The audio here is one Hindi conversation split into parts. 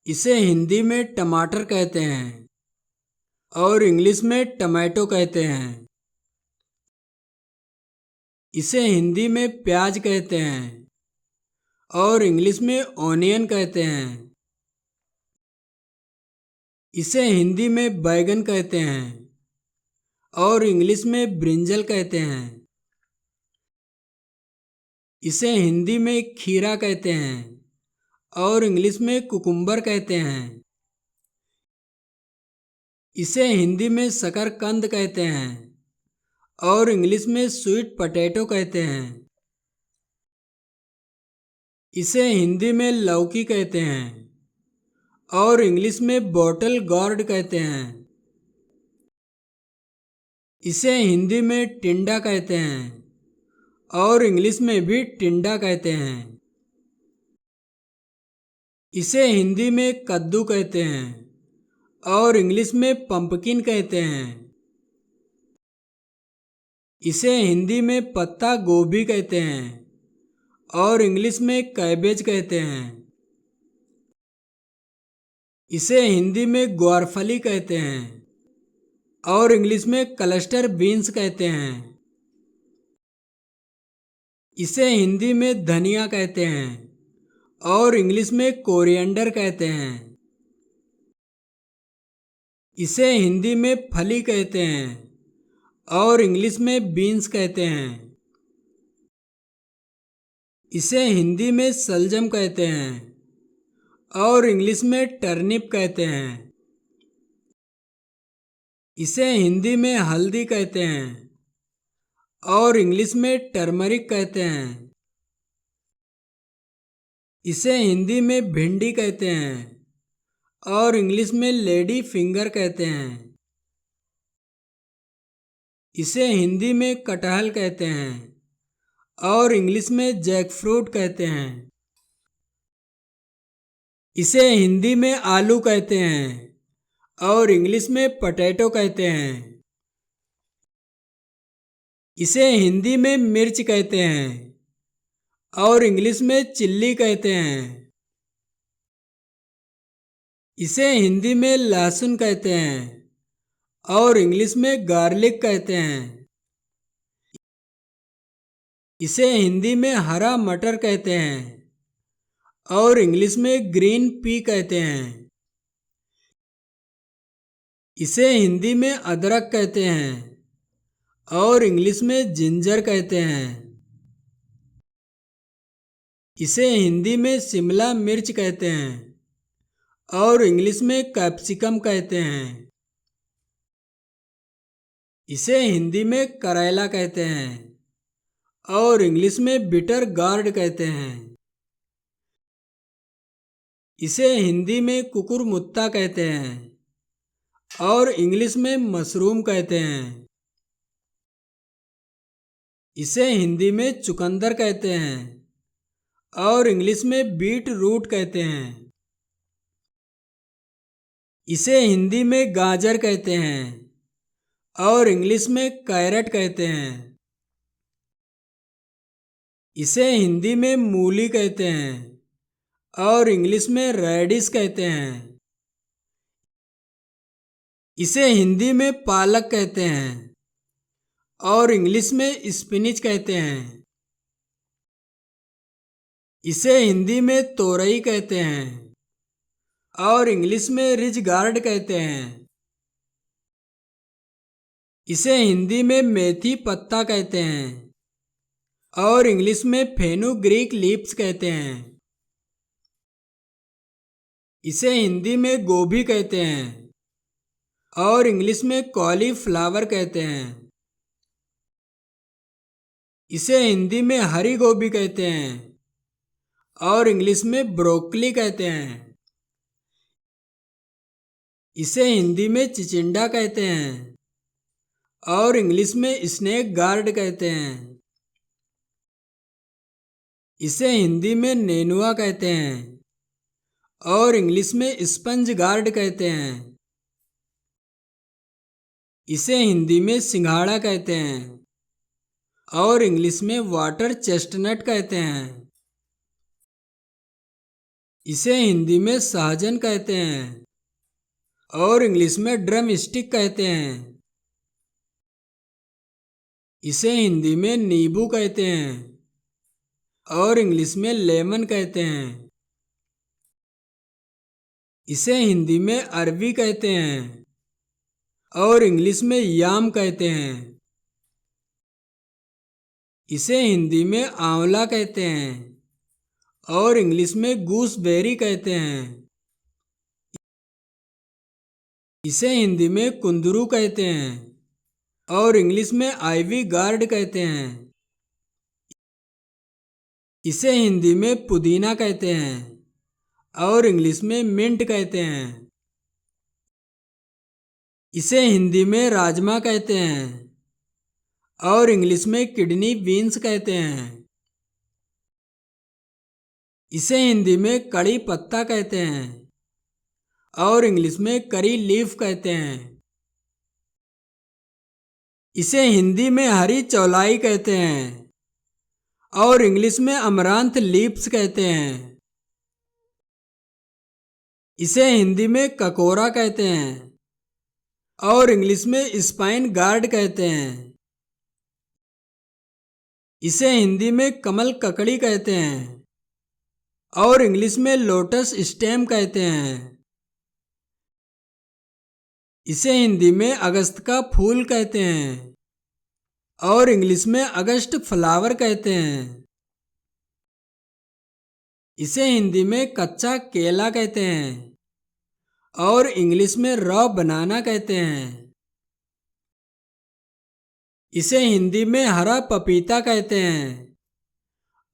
इसे हिंदी में टमाटर कहते हैं और इंग्लिश में टमाटो कहते हैं। इसे हिंदी में प्याज कहते हैं और इंग्लिश में ऑनियन कहते हैं। इसे हिंदी में बैगन कहते हैं और इंग्लिश में ब्रिंजल कहते हैं। इसे हिंदी में खीरा कहते हैं और इंग्लिश में कुकुम्बर कहते हैं। इसे हिंदी में शकरकंद कहते हैं और इंग्लिश में स्वीट पोटैटो कहते हैं। इसे हिंदी में लौकी कहते हैं और इंग्लिश में बॉटल गॉर्ड कहते हैं। इसे हिंदी में टिंडा कहते हैं और इंग्लिश में भी टिंडा कहते हैं। इसे हिंदी में कद्दू कहते हैं और इंग्लिश में पंपकिन कहते हैं। इसे हिंदी में पत्ता गोभी कहते हैं और इंग्लिश में कैबेज कहते हैं। इसे हिंदी में ग्वारफली कहते हैं और इंग्लिश में क्लस्टर बीन्स कहते हैं। इसे हिंदी में धनिया कहते हैं और इंग्लिश में कोरिएंडर कहते हैं। इसे हिंदी में फली कहते हैं और इंग्लिश में बीन्स कहते हैं। इसे हिंदी में सलजम कहते हैं और इंग्लिश में टर्निप कहते हैं। इसे हिंदी में हल्दी कहते हैं और इंग्लिश में टर्मरिक कहते हैं। इसे हिंदी में भिंडी कहते हैं और इंग्लिश में लेडी फिंगर कहते हैं। इसे हिंदी में कटहल कहते हैं और इंग्लिश में जैकफ्रूट कहते हैं। इसे हिंदी में आलू कहते हैं और इंग्लिश में पोटैटो कहते हैं। इसे हिंदी में मिर्च कहते हैं और इंग्लिश में चिल्ली कहते हैं। इसे हिंदी में लहसुन कहते हैं और इंग्लिश में गार्लिक कहते हैं। इसे हिंदी में हरा मटर कहते हैं और इंग्लिश में ग्रीन पी कहते हैं। इसे हिंदी में अदरक कहते हैं और इंग्लिश में जिंजर कहते हैं। इसे हिंदी में शिमला मिर्च कहते हैं और इंग्लिश में कैप्सिकम कहते हैं। इसे हिंदी में करेला कहते हैं और इंग्लिश में बिटर गार्ड कहते हैं। इसे हिंदी में कुकुरमुत्ता कहते हैं और इंग्लिश में मशरूम कहते हैं। इसे हिंदी में चुकंदर कहते हैं और इंग्लिश में बीट रूट कहते हैं। इसे हिंदी में गाजर कहते हैं और इंग्लिश में कैरेट कहते हैं। इसे हिंदी में मूली कहते हैं और इंग्लिश में रेडिश कहते हैं। इसे हिंदी में पालक कहते हैं और इंग्लिश में स्पिनिच कहते हैं। इसे हिंदी में तोरई कहते हैं और इंग्लिश में रिज गार्ड कहते हैं। इसे हिंदी में मेथी पत्ता कहते हैं और इंग्लिश में फेनुग्रीक लीव्स कहते हैं। इसे हिंदी में गोभी कहते हैं और इंग्लिश में कॉलीफ्लावर कहते हैं। इसे हिंदी में हरी गोभी कहते हैं और इंग्लिश में ब्रोकली कहते हैं। इसे हिंदी में चिचिंडा कहते हैं और इंग्लिश में स्नेक गार्ड कहते हैं। इसे हिंदी में नेनुआ कहते हैं और इंग्लिश में स्पंज गार्ड कहते हैं। इसे हिंदी में सिंघाड़ा कहते हैं और इंग्लिश में वाटर चेस्टनट कहते हैं। इसे हिंदी में सहजन कहते हैं और इंग्लिश में ड्रम स्टिक कहते हैं। इसे हिंदी में नींबू कहते हैं और इंग्लिश में लेमन कहते हैं। इसे हिंदी में अरबी कहते हैं और इंग्लिश में याम कहते हैं। इसे हिंदी में आंवला कहते हैं और इंग्लिश में गूसबेरी कहते हैं। इसे हिंदी में कुंदरू कहते हैं और इंग्लिश में आइवी गार्ड कहते हैं। इसे हिंदी में पुदीना कहते हैं और इंग्लिश में मिंट कहते हैं। इसे हिंदी में राजमा कहते हैं और इंग्लिश में किडनी बीन्स कहते हैं। इसे हिंदी में कड़ी पत्ता कहते हैं और इंग्लिश में करी लीफ कहते हैं। इसे हिंदी में हरी चौलाई कहते हैं और इंग्लिश में अमरांथ लीव्स कहते हैं। इसे हिंदी में ककोरा कहते हैं और इंग्लिश में स्पाइन गार्ड कहते हैं। इसे हिंदी में कमल ककड़ी कहते हैं और इंग्लिश में लोटस स्टेम कहते हैं। इसे हिंदी में अगस्त का फूल कहते हैं और इंग्लिश में अगस्त फ्लावर कहते हैं। इसे हिंदी में कच्चा केला कहते हैं और इंग्लिश में रॉ बनाना कहते हैं। इसे हिंदी में हरा पपीता कहते हैं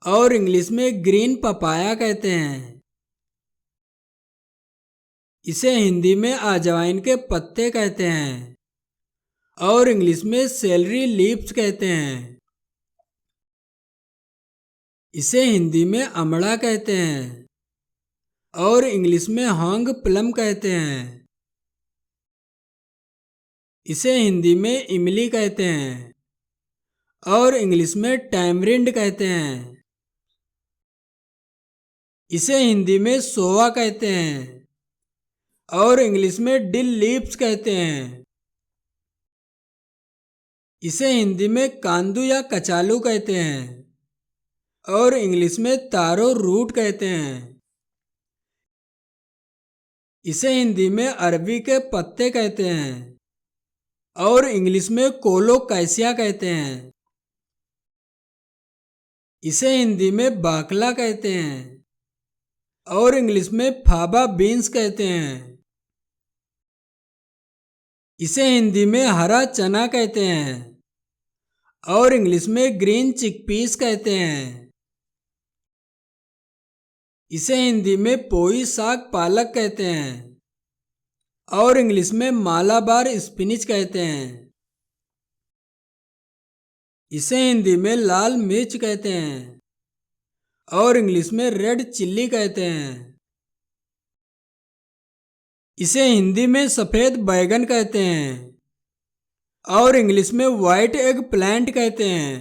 और इंग्लिश में ग्रीन पपाया कहते हैं। इसे हिंदी में अजवाइन के पत्ते कहते हैं और इंग्लिश में सेलरी लीव्स कहते हैं। इसे हिंदी में अमड़ा कहते हैं और इंग्लिश में हॉन्ग प्लम कहते हैं। इसे हिंदी में इमली कहते हैं और इंग्लिश में टैमरिंड कहते हैं। इसे हिंदी में सोवा कहते हैं और इंग्लिश में डिल लीव्स कहते हैं। इसे हिंदी में कांदू या कचालू कहते हैं और इंग्लिश में तारो रूट कहते हैं। इसे हिंदी में अरबी के पत्ते कहते हैं और इंग्लिश में कोलोकैसिया कहते हैं। इसे हिंदी में बाकला कहते हैं और इंग्लिश में फाबा बीन्स कहते हैं। इसे हिंदी में हरा चना कहते हैं और इंग्लिश में ग्रीन चिकपीस कहते हैं। इसे हिंदी में पोई साग पालक कहते हैं और इंग्लिश में मालाबार स्पिनिच कहते हैं। इसे हिंदी में लाल मिर्च कहते हैं और इंग्लिश में रेड चिल्ली कहते हैं। इसे हिंदी में सफ़ेद बैगन कहते हैं और इंग्लिश में वाइट एग प्लांट कहते हैं।